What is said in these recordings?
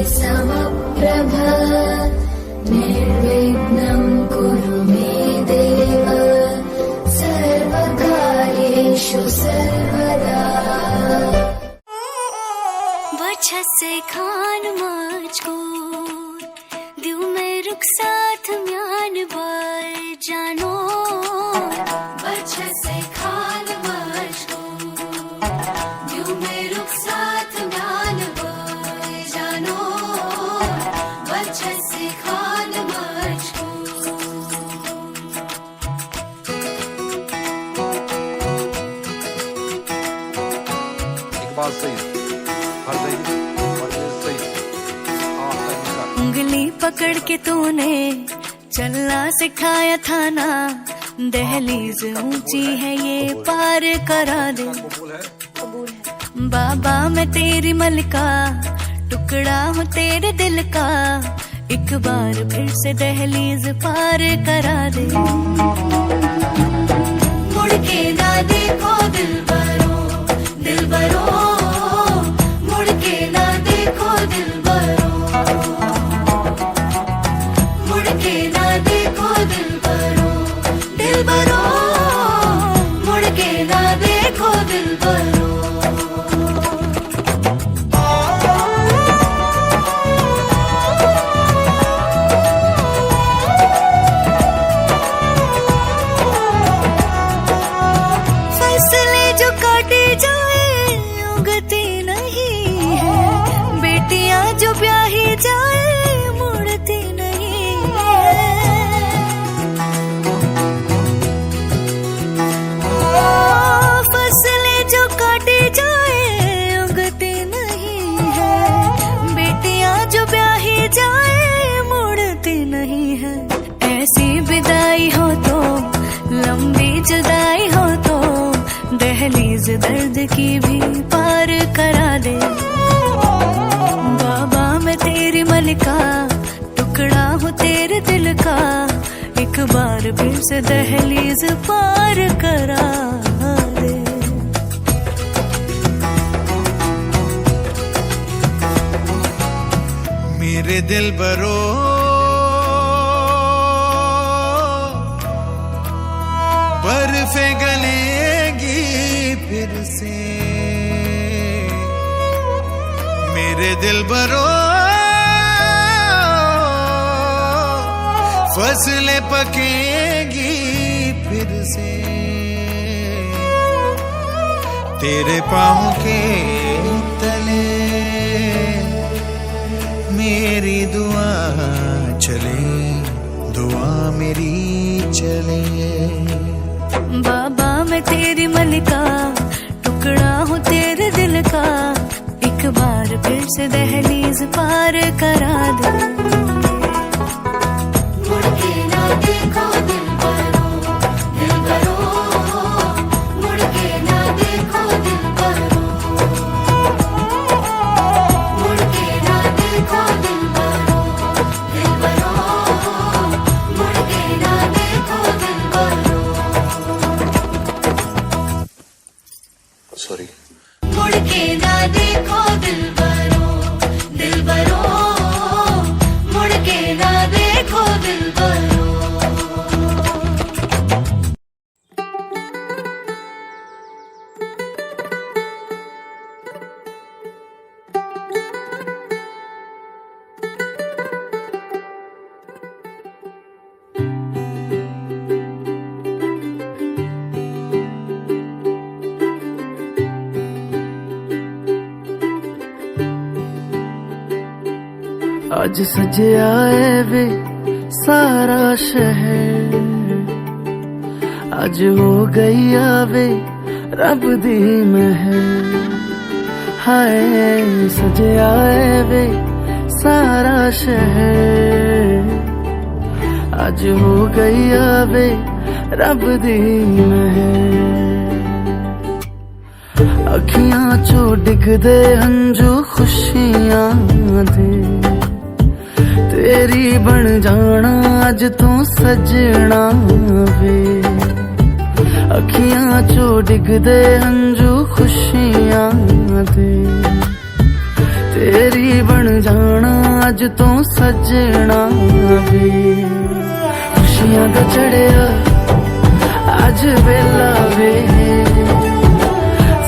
समप्रभ निर्विघ्नं कुरु मे देव सर्वकार्येषु सर्वदा। बछसे खान मुझको दियो मैं रुख साथ म्यान बार जानो। बछसे खान मुझको दियो मैं रुख साथ म्यान बार जानो। बछसे खान मुझको। एक बात सही उंगली पकड़ के तूने चलना सिखाया था ना। दहलीज ऊंची है ये पार करा दे। बाबा मैं तेरी मलिका टुकड़ा हूँ तेरे दिल का। एक बार फिर से दहलीज पार करा दे। मुड़ के ना देखो दिलबरो दिलबरो। मुड़ के ना देखो दिलबरो। मुड़ के ना देखो दिलबरो दिलबरो। मुड़ के ना देखो दिलबरो। फसले जो काटे जाए उगती नहीं है। बेटियां जो ब्याही जाए मुड़ती नहीं है। फसलें जो काटे जाए उगती नहीं है। बेटियां जो ब्याही जाए मुड़ती नहीं है। ऐसी विदाई हो तो लंबी जुदाई हो तो दहलीज दर्द की भी पार करा दे। बाबा मैं तेरी मलिका टुकड़ा हूँ तेरे दिल का। एक बार फिर से दहलीज पार करा दे। मेरे दिल बरो बर्फे गलेगी फिर से। मेरे दिल बरो फसलें पकेगी फिर से। तेरे पाँव के तले मेरी दुआ चले दुआ मेरी चले। बाबा मैं तेरी मलिका टुकड़ा हूँ तेरे दिल का। एक बार फिर से दहलीज पार करा दे। मुड़ के ना देखो दिलबरो दिलबरो। मुड़ के ना देखो दिलबरो। मुड़ के ना देखो दिलबरो दिलबरो। मुड़ के ना देखो दिलबरो। सॉरी। मुड़ के ना देखो दिलबरो दिलबरो। मुड़ के ना देखो दिलबरो। आज सजया है वे सारा शहर। आज हो गई आवे रब दी महर। हाय सजया है वे सारा शहर। आज हो गई आवे रब दी महर। अखियां चो डिगदे हंजू खुशियां दे। तेरी बन जाना अज तू सजना वे। अखियां चो डिगदे हंजू खुशियां दे। तेरी बन जाना अज तो सजना वे खुशियां दा चढ़िया अज वेला वे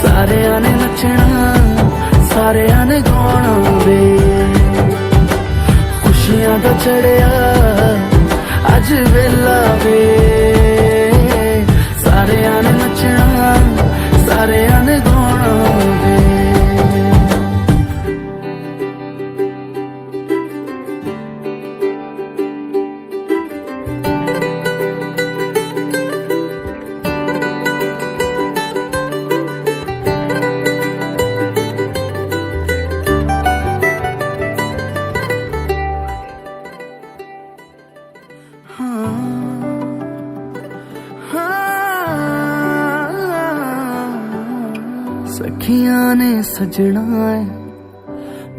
सारियां ने नचना सारियां ने गाना वे खुशियां दा चढ़िया अज वेला वे सारियां ने नचना सारियां ने गाना वे सखियां ने सजना है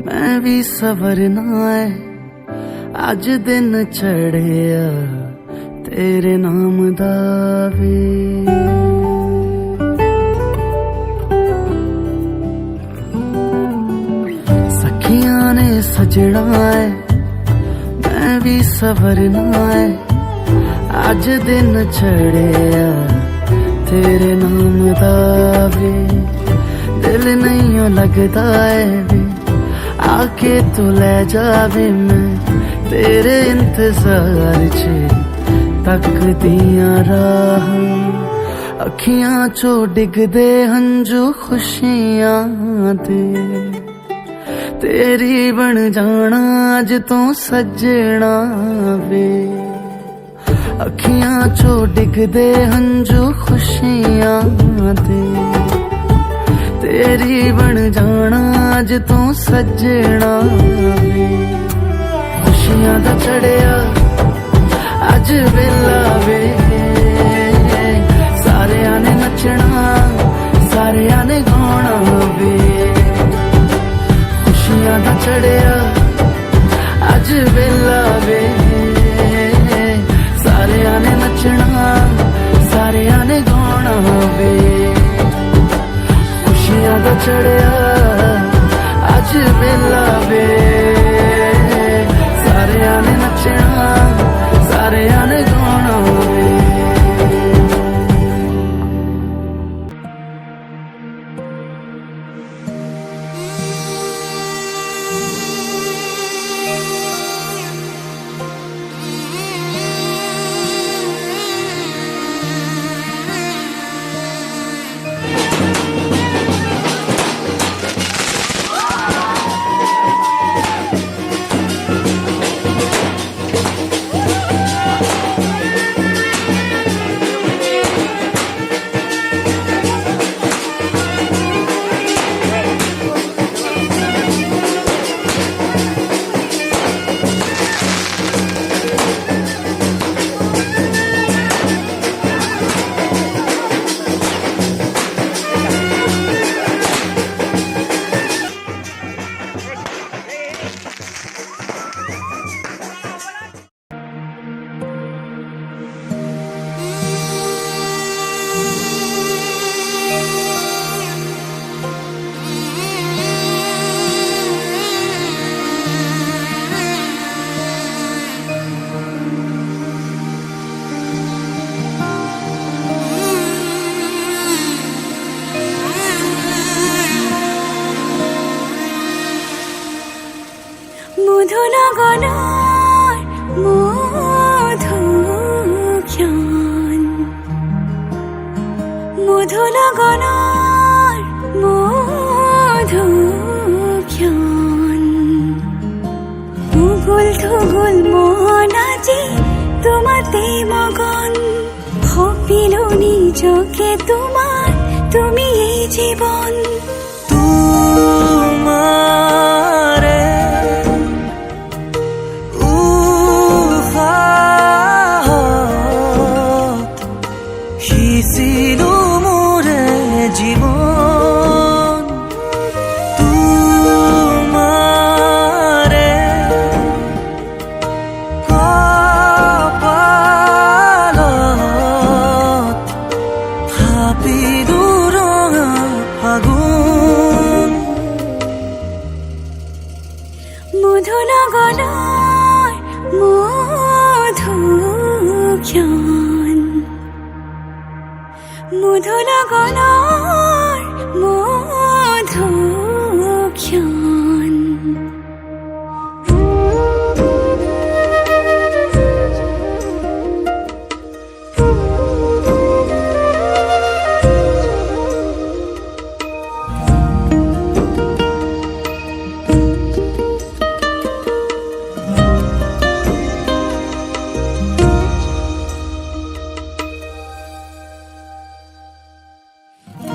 मैं भी सवरना है अज दिन चढ़िया तेरे नाम दा वे सखियां ने सजना है मैं भी सवरना है अज दिन चढ़िया तेरे नाम दा वे दिल नहीं लगता है वे आके तू ले जावे मैं तेरे इंतजार च तक दिया राह अखियां चो डिगदे हंजू खुशियां दे तेरी बन जाना अज तो सजना वे अखियां चो डिगदे हंजू खुशियां दे तेरी बन जाना अज तू सजना वे खुशियां दा चढ़िया अज वेला वे सारियां ने नचना सारियां ने गाना वे खुशियां दा चढ़िया अज वेला वे सारियां ने नचना सारियां ने गाना वे खुशियां दा चढ़िया अज वेला वे सारियां ने नचना सारियां ने गाना वे মধু লগনার মধু জ্ঞান মধু লগনার মধু জ্ঞান মুগুল ধুগুল মন আজি তোমাতে মগন ভাবিলো নিজকে তোমার তুমি এই জীবন तुम्हारे শিছিলো মোরে জীবন তোমারে কপালত ভাবিলো ৰঙা ফাগুন মধুলা গলার মধুক্ষণ মধুলা গলার মধুক্ষণ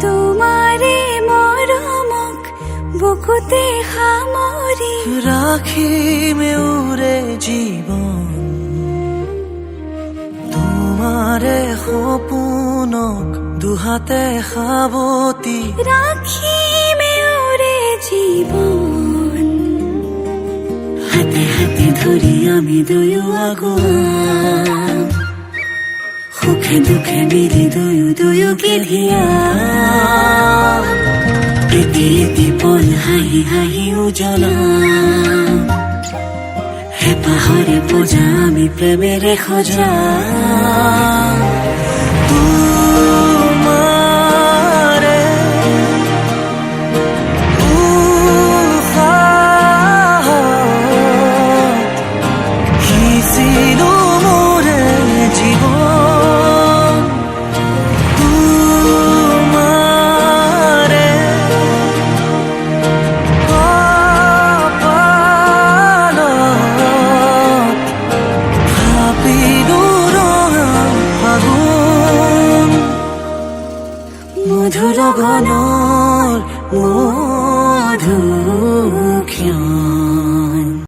তোমারে মৰমক বুকুতে সামৰি রাখিমে উৰে জীৱন তোমাৰে সপোনক দুহাতে সাৱতি ৰাখিমে ওৰে জীৱন হাতে হাতে ধৰি আমি দুয়ো আগুৱাম সুখে দুখে মিলি দুয়োকে ধিয়াম এটি এটি পল হাঁহি হাঁহি উজ্বলাম হেঁপাহৰে পূজা আমি প্ৰেমেৰে সজাম তোমাৰে উশাহত সিঁচিলো মোৰে জীৱন তোমাৰে কপালত ভাবিলো ৰঙা ফাগুন মধুৰ গণৰ মধুক্ষণ